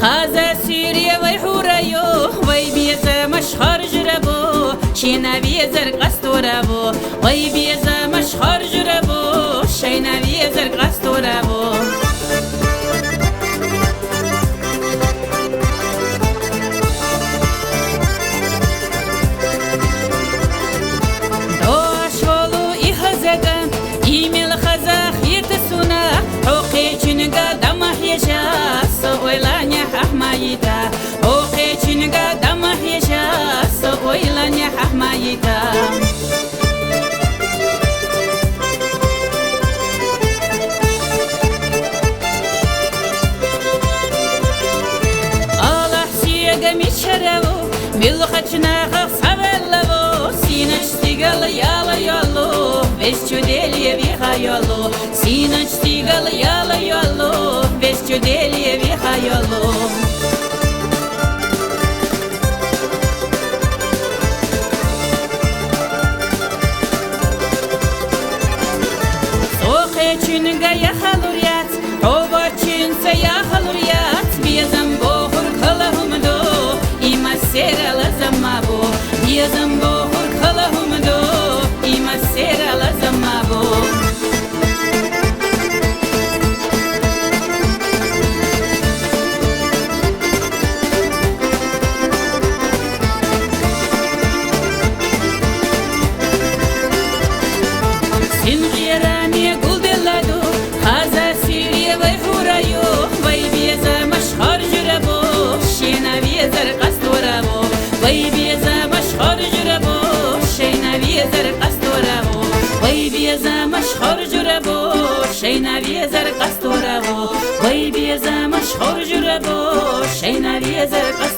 خازا سوريا ويحوريو ويبيزا مشهر جربو شينا بيزر قستورابو ويبيزا مشهر جربو شينا بيزر قستورابو دواشولو إخزاقا إيميل خزاخ يتسونا حقي چنگا دمح يشا سويلانيا ححمايتا حقي چنگا دمح يشا سويلانيا ححمايتا الله سيغا ميشراو ملخچنا خسابلو سينچ تيگل يالا يالو Вещуделье вихайолу, синоч тигал яла йолу, вещуделье вихайолу. Сохе чунга яхалурят, оба чунца яхалурят, безам бохур калахумдо, има серала замабо, безам бохур калахумдо, има серала замабо. Синғирами гулделладу, хаза сирия вайхурайо, вайбеза машхар журабо, шена везар қасторабо, вайбеза машхар журабо, шена везар қасторабо, вайбеза машхар журабо, шена везар қасторабо, вайбеза машхар журабо, шена везар қасторабо.